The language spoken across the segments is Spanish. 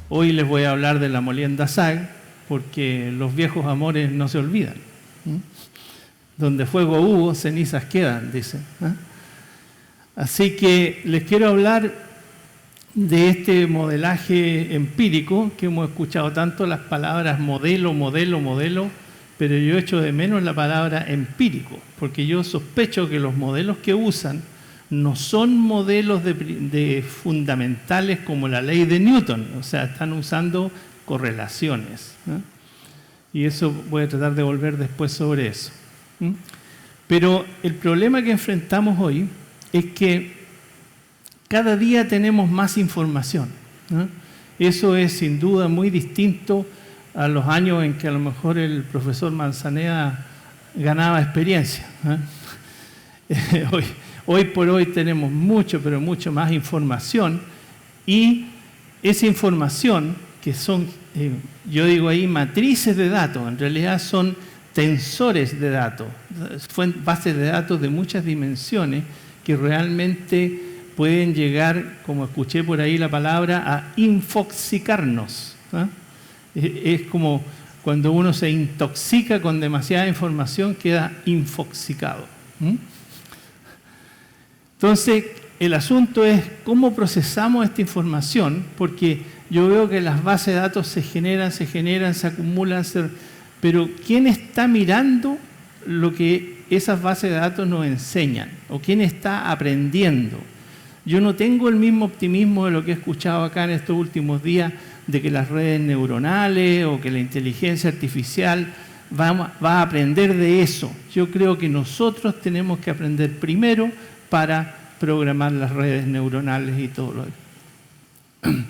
Hoy les voy a hablar de la molienda SAG, porque los viejos amores no se olvidan. Donde fuego hubo, cenizas quedan, dice. Así que les quiero hablar de este modelaje empírico, que hemos escuchado tanto las palabras modelo, modelo, modelo, pero yo echo de menos la palabra empírico, porque yo sospecho que los modelos que usan no son modelos de fundamentales como la ley de Newton, o sea, están usando correlaciones. Y eso voy a tratar de volver después sobre eso. Pero el problema que enfrentamos hoy es que cada día tenemos más información. Eso es sin duda muy distinto a los años en que a lo mejor el profesor Manzaneda ganaba experiencia. Hoy por hoy tenemos mucho, pero mucho más información, y esa información, que son, yo digo ahí, matrices de datos, en realidad son tensores de datos, bases de datos de muchas dimensiones que realmente pueden llegar, como escuché por ahí la palabra, a infoxicarnos. Es como cuando uno se intoxica con demasiada información, queda infoxicado. Entonces, el asunto es cómo procesamos esta información, porque yo veo que las bases de datos se generan, se acumulan, pero ¿quién está mirando lo que esas bases de datos nos enseñan? ¿O quién está aprendiendo? Yo no tengo el mismo optimismo de lo que he escuchado acá en estos últimos días, de que las redes neuronales o que la inteligencia artificial va a aprender de eso. Yo creo que nosotros tenemos que aprender primero para programar las redes neuronales y todo lo demás.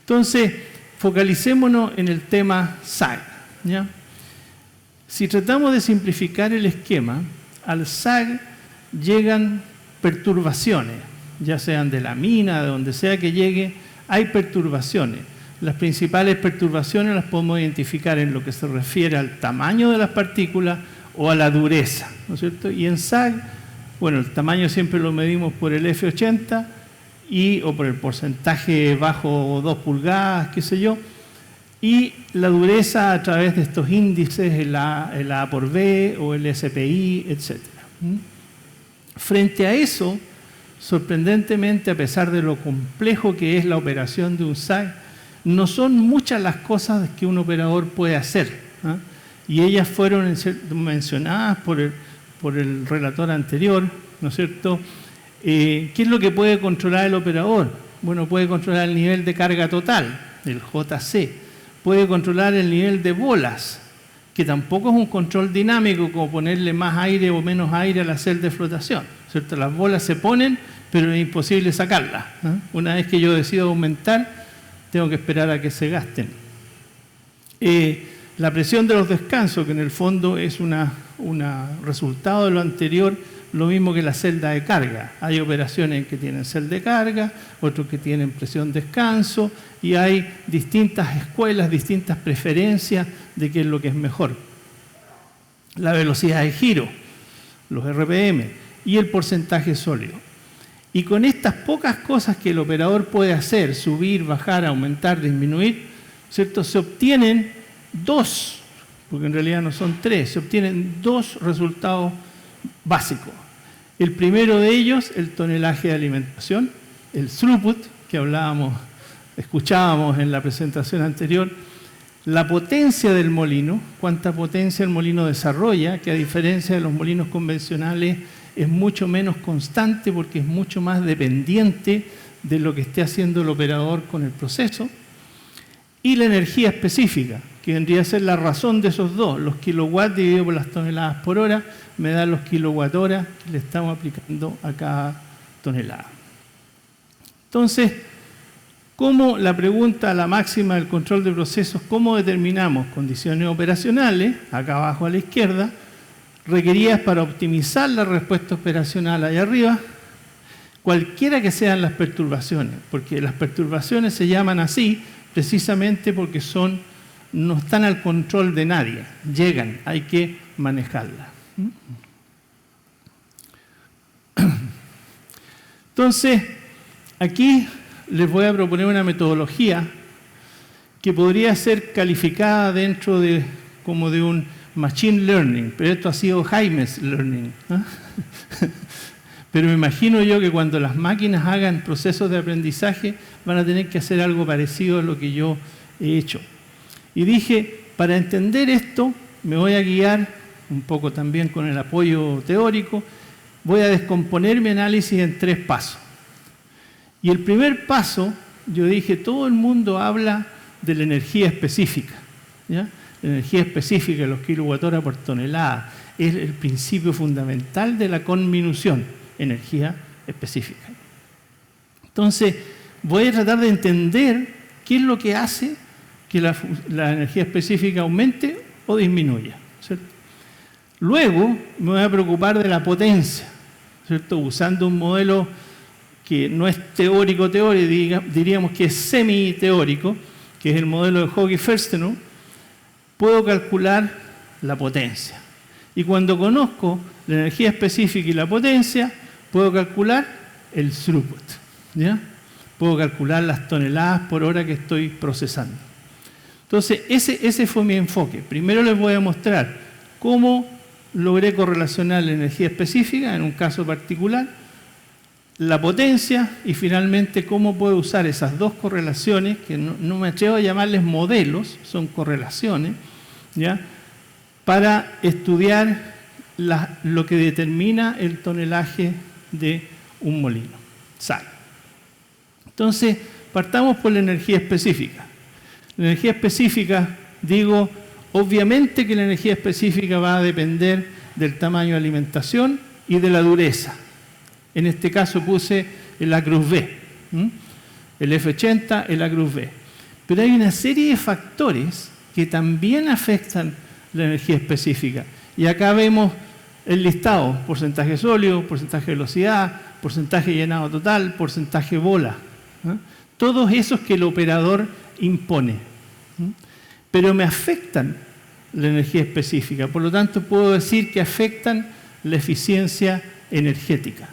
Entonces, focalicémonos en el tema SAG, ¿ya? Si tratamos de simplificar el esquema, al SAG llegan perturbaciones, ya sean de la mina, de donde sea que llegue, hay perturbaciones. Las principales perturbaciones las podemos identificar en lo que se refiere al tamaño de las partículas o a la dureza, ¿no es cierto? Y en SAG, bueno, el tamaño siempre lo medimos por el F80 o por el porcentaje bajo 2 pulgadas, qué sé yo, y la dureza a través de estos índices, el A por B o el SPI, etc. Frente a eso, sorprendentemente, a pesar de lo complejo que es la operación de un SAG, no son muchas las cosas que un operador puede hacer, y ellas fueron mencionadas por el relator anterior, ¿no es cierto? ¿Qué es lo que puede controlar el operador? Bueno, puede controlar el nivel de carga total, el JC. Puede controlar el nivel de bolas, que tampoco es un control dinámico, como ponerle más aire o menos aire a la celda de flotación, ¿cierto? Las bolas se ponen, pero es imposible sacarlas. Una vez que yo decido aumentar, tengo que esperar a que se gasten. La presión de los descansos, que en el fondo es un resultado de lo anterior, lo mismo que la celda de carga. Hay operaciones que tienen celda de carga, otros que tienen presión descanso, y hay distintas escuelas, distintas preferencias de qué es lo que es mejor. La velocidad de giro, los RPM, y el porcentaje sólido. Y con estas pocas cosas que el operador puede hacer, subir, bajar, aumentar, disminuir, ¿cierto?, se obtienen dos, porque en realidad no son tres, se obtienen dos resultados básicos. El primero de ellos, el tonelaje de alimentación, el throughput, que escuchábamos en la presentación anterior, la potencia del molino, cuánta potencia el molino desarrolla, que a diferencia de los molinos convencionales es mucho menos constante porque es mucho más dependiente de lo que esté haciendo el operador con el proceso, y la energía específica, que vendría a ser la razón de esos dos. Los kilowatts dividido por las toneladas por hora me dan los kilowatt horas que le estamos aplicando a cada tonelada. Entonces, ¿cómo la pregunta, la máxima del control de procesos, cómo determinamos condiciones operacionales, acá abajo a la izquierda, requeridas para optimizar la respuesta operacional allá arriba, cualquiera que sean las perturbaciones, porque las perturbaciones se llaman así precisamente porque no están al control de nadie, llegan, hay que manejarlas. Entonces, aquí les voy a proponer una metodología que podría ser calificada dentro de como de un machine learning, pero esto ha sido Jaime's learning, ¿no? Pero me imagino yo que cuando las máquinas hagan procesos de aprendizaje van a tener que hacer algo parecido a lo que yo he hecho. Y dije, para entender esto, me voy a guiar un poco también con el apoyo teórico, voy a descomponer mi análisis en 3 pasos. Y el primer paso, yo dije, todo el mundo habla de la energía específica, ¿ya? La energía específica, los kilowatt-hora por tonelada, es el principio fundamental de la conminución, energía específica. Entonces, voy a tratar de entender qué es lo que hace que la energía específica aumente o disminuya, ¿cierto? Luego, me voy a preocupar de la potencia, ¿cierto? Usando un modelo que no es teórico, diríamos que es semi-teórico, que es el modelo de Hauge-Fürstenau, puedo calcular la potencia. Y cuando conozco la energía específica y la potencia, puedo calcular el throughput, ¿ya? Puedo calcular las toneladas por hora que estoy procesando. Entonces, ese fue mi enfoque. Primero les voy a mostrar cómo logré correlacionar la energía específica, en un caso particular, la potencia, y finalmente cómo puedo usar esas 2 correlaciones, que no me atrevo a llamarles modelos, son correlaciones, ¿ya? Para estudiar lo que determina el tonelaje de un molino, sal. Entonces, partamos por la energía específica. La energía específica, digo, obviamente que la energía específica va a depender del tamaño de alimentación y de la dureza. En este caso puse el A cruz B, el F80, el A cruz B. Pero hay una serie de factores que también afectan la energía específica. Y acá vemos el listado: porcentaje sólido, porcentaje de velocidad, porcentaje de llenado total, porcentaje bola, ¿no? Todos esos que el operador impone. Pero me afectan la energía específica. Por lo tanto, puedo decir que afectan la eficiencia energética.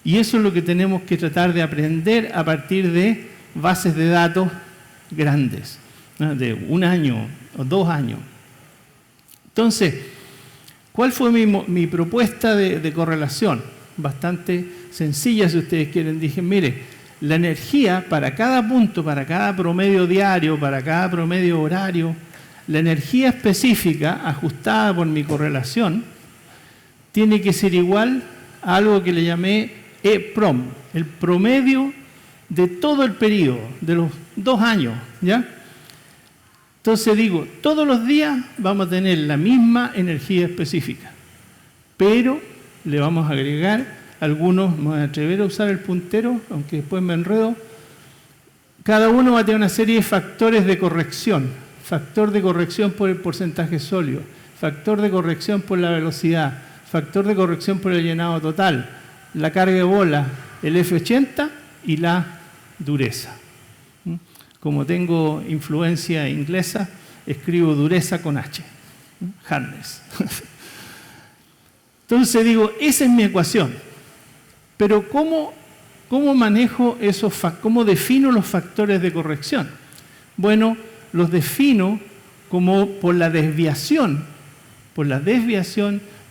Y eso es lo que tenemos que tratar de aprender a partir de bases de datos grandes, ¿no? De 1 año o 2 años. Entonces, ¿cuál fue mi propuesta de correlación? Bastante sencilla, si ustedes quieren. Dije, mire, la energía para cada punto, para cada promedio diario, para cada promedio horario, la energía específica ajustada por mi correlación tiene que ser igual a algo que le llamé EPROM, el promedio de todo el periodo, de los 2 años, ¿ya? Entonces digo, todos los días vamos a tener la misma energía específica, pero le vamos a agregar algunos, me voy a atrever a usar el puntero, aunque después me enredo. Cada uno va a tener una serie de factores de corrección. Factor de corrección por el porcentaje sólido, factor de corrección por la velocidad, factor de corrección por el llenado total, la carga de bola, el F80 y la dureza. Como tengo influencia inglesa, escribo dureza con H. Hardness. Entonces digo, esa es mi ecuación. Pero ¿cómo manejo cómo defino los factores de corrección? Bueno, los defino como por la desviación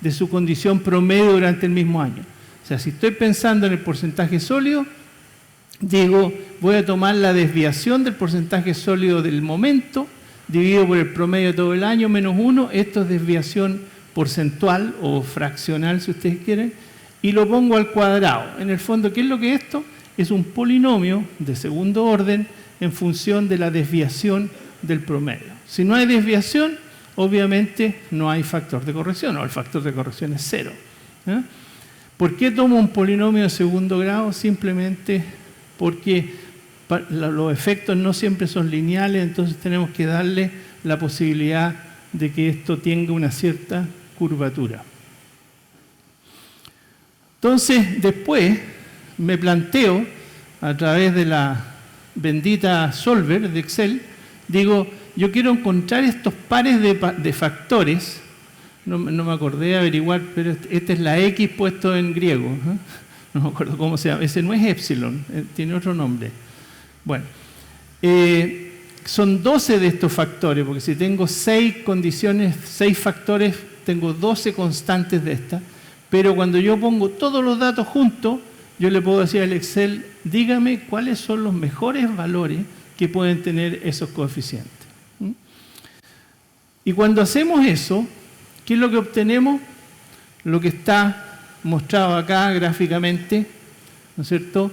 de su condición promedio durante el mismo año. O sea, si estoy pensando en el porcentaje sólido, digo, voy a tomar la desviación del porcentaje sólido del momento, dividido por el promedio de todo el año, menos 1, esto es desviación porcentual o fraccional, si ustedes quieren, y lo pongo al cuadrado. En el fondo, ¿qué es lo que es esto? Es un polinomio de segundo orden en función de la desviación del promedio. Si no hay desviación, obviamente no hay factor de corrección, o el factor de corrección es 0. ¿Eh? ¿Por qué tomo un polinomio de segundo grado? Simplemente porque los efectos no siempre son lineales, entonces tenemos que darle la posibilidad de que esto tenga una cierta curvatura. Entonces, después me planteo, a través de la bendita Solver de Excel, digo, yo quiero encontrar estos pares de factores, no me acordé de averiguar, pero esta es la X puesto en griego, ¿eh? No me acuerdo cómo se llama, ese no es epsilon, tiene otro nombre. Bueno, son 12 de estos factores, porque si tengo 6 condiciones, 6 factores, tengo 12 constantes de estas, pero cuando yo pongo todos los datos juntos, yo le puedo decir al Excel, dígame cuáles son los mejores valores que pueden tener esos coeficientes. Y cuando hacemos eso, ¿qué es lo que obtenemos? Lo que está mostrado acá gráficamente, ¿no es cierto?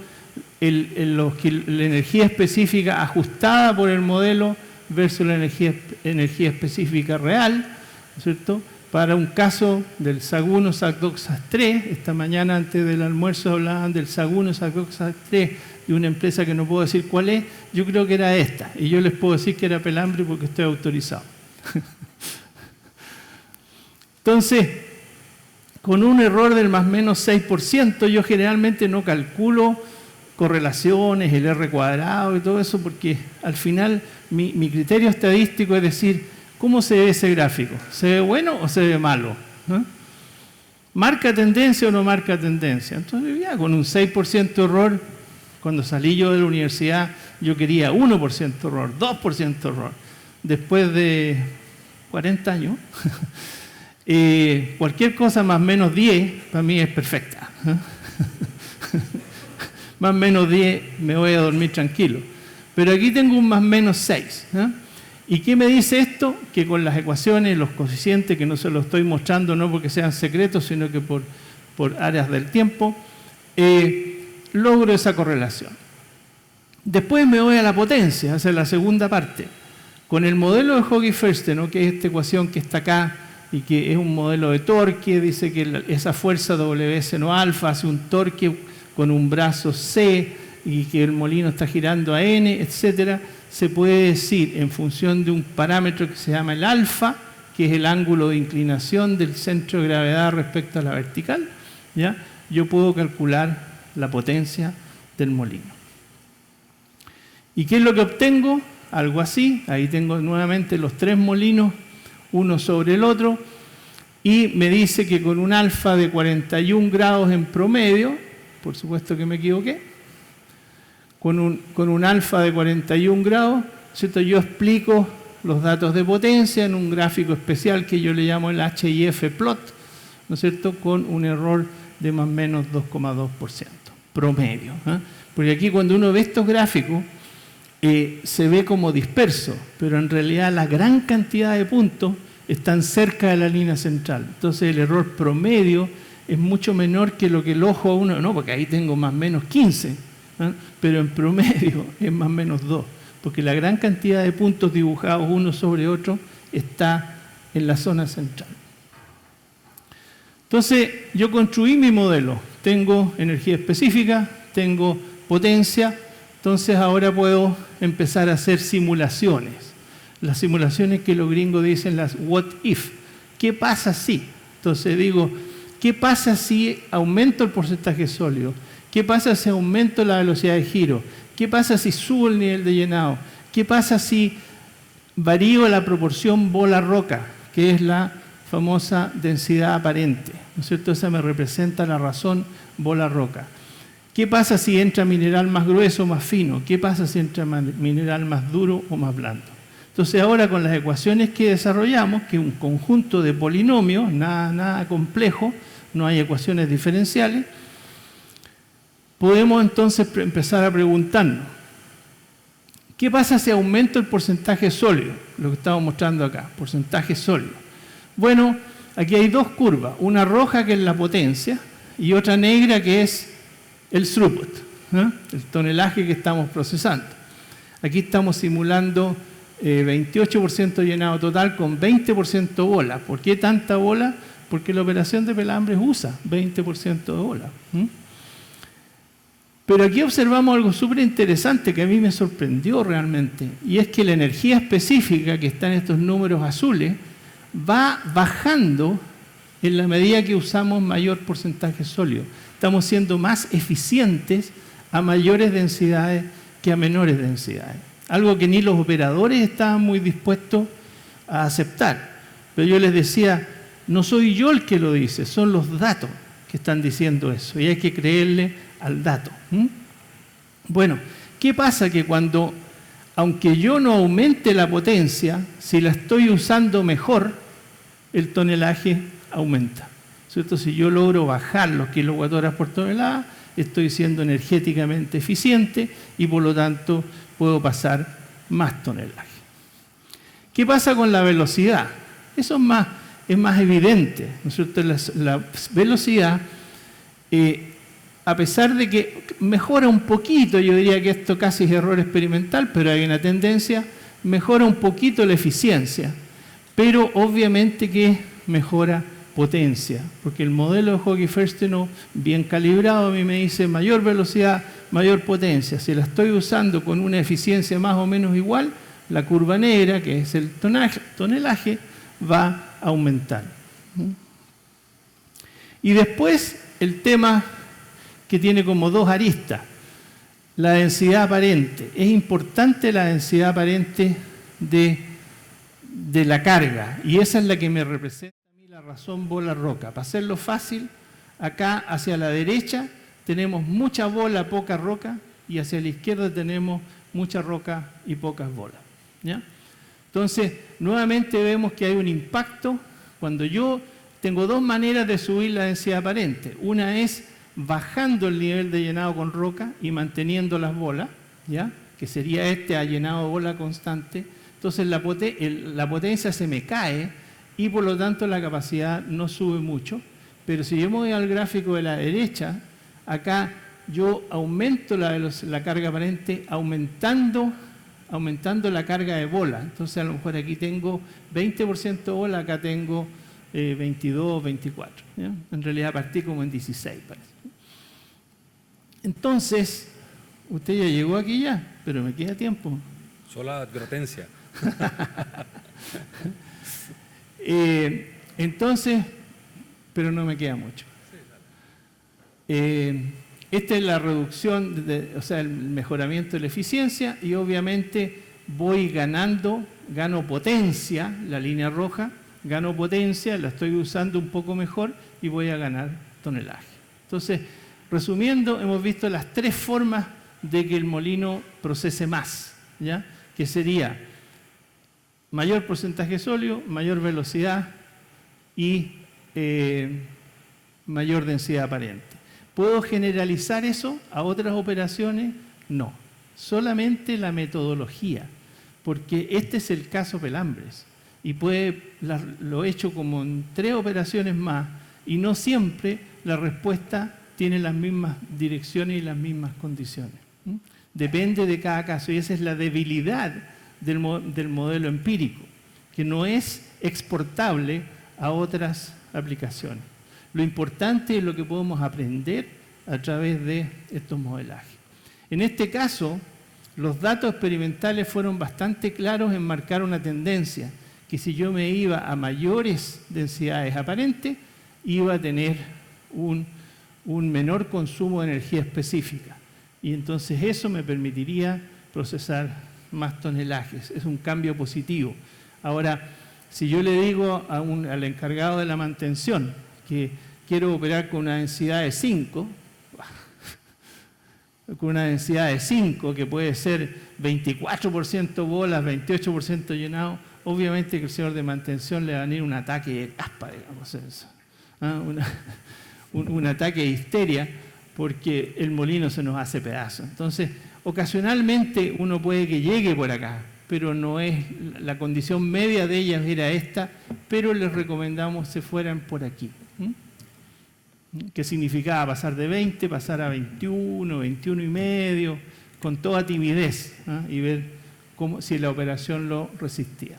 La energía específica ajustada por el modelo versus la energía específica real, ¿no es cierto? Para un caso del SAG1 SAG2 SAG3, esta mañana antes del almuerzo hablaban del SAG1 SAG2 SAG3 de una empresa que no puedo decir cuál es, yo creo que era esta, y yo les puedo decir que era Pelambre porque estoy autorizado. Entonces, con un error del más o menos 6%, yo generalmente no calculo correlaciones, el R cuadrado y todo eso, porque al final mi criterio estadístico es decir, ¿cómo se ve ese gráfico? ¿Se ve bueno o se ve malo? ¿No? ¿Marca tendencia o no marca tendencia? Entonces, ya con un 6% de error, cuando salí yo de la universidad, yo quería 1% error, 2% error. Después de 40 años, cualquier cosa más o menos 10 para mí es perfecta. Más o menos 10 me voy a dormir tranquilo. Pero aquí tengo un más o menos 6. ¿Y qué me dice esto? Que con las ecuaciones, los coeficientes, que no se los estoy mostrando no porque sean secretos, sino que por áreas del tiempo, logro esa correlación. Después me voy a la potencia, esa es la segunda parte. Con el modelo de Hoggy-Verster, ¿no? Que es esta ecuación que está acá y que es un modelo de torque, dice que esa fuerza W seno alfa hace un torque con un brazo C y que el molino está girando a N, etcétera, se puede decir en función de un parámetro que se llama el alfa, que es el ángulo de inclinación del centro de gravedad respecto a la vertical, ¿ya? Yo puedo calcular la potencia del molino. ¿Y qué es lo que obtengo? Algo así, ahí tengo nuevamente los 3 molinos, uno sobre el otro, y me dice que con un alfa de 41 grados en promedio, por supuesto que me equivoqué, con un alfa de 41 grados, ¿cierto? Yo explico los datos de potencia en un gráfico especial que yo le llamo el HIF plot, ¿no es cierto?, con un error de más o menos 2,2% promedio. Porque aquí cuando uno ve estos gráficos, se ve como disperso, pero en realidad la gran cantidad de puntos están cerca de la línea central. Entonces el error promedio es mucho menor que lo que el ojo a uno, no, porque ahí tengo más o menos 15, pero en promedio es más o menos 2, porque la gran cantidad de puntos dibujados uno sobre otro está en la zona central. Entonces yo construí mi modelo, tengo energía específica, tengo potencia, entonces ahora puedo empezar a hacer simulaciones. Las simulaciones que los gringos dicen las what if. ¿Qué pasa si? Entonces digo, ¿qué pasa si aumento el porcentaje sólido? ¿Qué pasa si aumento la velocidad de giro? ¿Qué pasa si subo el nivel de llenado? ¿Qué pasa si varío la proporción bola-roca, que es la famosa densidad aparente? ¿No es cierto? Esa me representa la razón bola-roca. ¿Qué pasa si entra mineral más grueso o más fino? ¿Qué pasa si entra mineral más duro o más blando? Entonces ahora con las ecuaciones que desarrollamos, que es un conjunto de polinomios, nada complejo, no hay ecuaciones diferenciales, podemos entonces empezar a preguntarnos, ¿qué pasa si aumento el porcentaje sólido? Lo que estamos mostrando acá, porcentaje sólido. Bueno, aquí hay 2 curvas, una roja que es la potencia y otra negra que es el throughput, el tonelaje que estamos procesando. Aquí estamos simulando 28% llenado total con 20% bola. ¿Por qué tanta bola? Porque la operación de Pelambres usa 20% de bola. Pero aquí observamos algo súper interesante que a mí me sorprendió realmente, y es que la energía específica que está en estos números azules va bajando en la medida que usamos mayor porcentaje sólido. Estamos siendo más eficientes a mayores densidades que a menores densidades. Algo que ni los operadores estaban muy dispuestos a aceptar. Pero yo les decía, no soy yo el que lo dice, son los datos que están diciendo eso. Y hay que creerle al dato. Bueno, ¿qué pasa? Que cuando aunque yo no aumente la potencia, si la estoy usando mejor, el tonelaje aumenta, ¿cierto? Si yo logro bajar los kilowatt-horas por tonelada, estoy siendo energéticamente eficiente y por lo tanto puedo pasar más tonelaje. ¿Qué pasa con la velocidad? Eso es más evidente, ¿no es cierto? La velocidad, a pesar de que mejora un poquito, yo diría que esto casi es error experimental, pero hay una tendencia, mejora un poquito la eficiencia, pero obviamente que mejora potencia, porque el modelo de Hogge-Ferstenow, bien calibrado, a mí me dice mayor velocidad, mayor potencia. Si la estoy usando con una eficiencia más o menos igual, la curva negra, que es el tonelaje, va a aumentar. Y después el tema que tiene como dos aristas, la densidad aparente. Es importante la densidad aparente de la carga, y esa es la que me representa a mí la razón bola-roca. Para hacerlo fácil, acá hacia la derecha tenemos mucha bola, poca roca, y hacia la izquierda tenemos mucha roca y pocas bolas, ¿ya? Entonces, nuevamente vemos que hay un impacto cuando yo tengo dos maneras de subir la densidad aparente. Una es bajando el nivel de llenado con roca y manteniendo las bolas, ¿ya? Que sería a llenado de bola constante. Entonces la potencia se me cae y por lo tanto la capacidad no sube mucho. Pero si yo me voy al gráfico de la derecha, acá yo aumento la carga aparente aumentando la carga de bola. Entonces a lo mejor aquí tengo 20% de bola, acá tengo 22, 24. ¿Ya? En realidad partí como en 16, parece. Entonces, usted ya llegó aquí ya, pero me queda tiempo. Sola advertencia. Entonces, pero no me queda mucho. Esta es la reducción, o sea, el mejoramiento de la eficiencia, y obviamente gano potencia, la línea roja, gano potencia, la estoy usando un poco mejor y voy a ganar tonelaje. Entonces, resumiendo, hemos visto las tres formas de que el molino procese más, ¿ya? Que sería mayor porcentaje sólido, mayor velocidad y mayor densidad aparente. ¿Puedo generalizar eso a otras operaciones? No, solamente la metodología, porque este es el caso Pelambres y lo he hecho como en 3 operaciones más y no siempre la respuesta tiene las mismas direcciones y las mismas condiciones. Depende de cada caso y esa es la debilidad del modelo empírico, que no es exportable a otras aplicaciones. Lo importante es lo que podemos aprender a través de estos modelajes. En este caso, los datos experimentales fueron bastante claros en marcar una tendencia, que si yo me iba a mayores densidades aparentes, iba a tener un menor consumo de energía específica. Y entonces eso me permitiría procesar más tonelajes. Es un cambio positivo. Ahora, si yo le digo al encargado de la mantención que quiero operar con una densidad de 5, que puede ser 24% bolas, 28% llenado, obviamente que el señor de mantención le va a venir un ataque de caspa, digamos eso. Un ataque de histeria, porque el molino se nos hace pedazos. Entonces, ocasionalmente uno puede que llegue por acá, pero no es la condición media de ellas era esta, pero les recomendamos se fueran por aquí. Que significaba pasar de 20, pasar a 21, 21 y medio, con toda timidez, y ver si la operación lo resistía.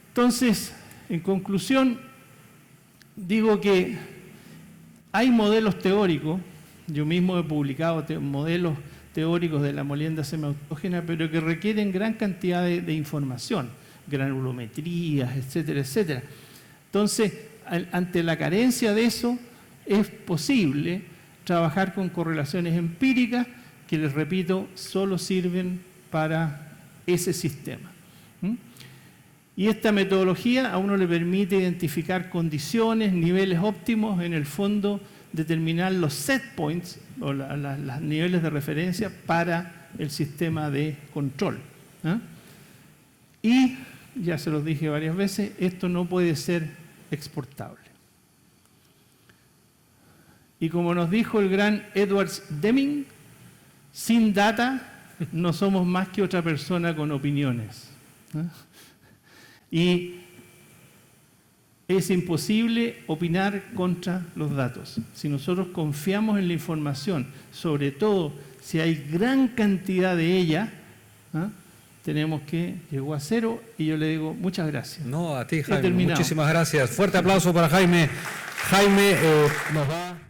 Entonces, en conclusión, digo que hay modelos teóricos, yo mismo he publicado modelos teóricos de la molienda semiautógena, pero que requieren gran cantidad de información, granulometrías, etcétera, etcétera. Entonces, ante la carencia de eso, es posible trabajar con correlaciones empíricas que, les repito, solo sirven para ese sistema. Y esta metodología a uno le permite identificar condiciones, niveles óptimos, en el fondo determinar los set points o los niveles de referencia para el sistema de control. ¿Ah? Y, ya se los dije varias veces, esto no puede ser exportable. Y como nos dijo el gran Edward Deming, sin data no somos más que otra persona con opiniones. ¿Ah? Y es imposible opinar contra los datos. Si nosotros confiamos en la información, sobre todo si hay gran cantidad de ella, ¿ah? Tenemos que llegó a cero y yo le digo muchas gracias. No, a ti, Jaime. Muchísimas gracias. Fuerte aplauso para Jaime. Jaime nos va...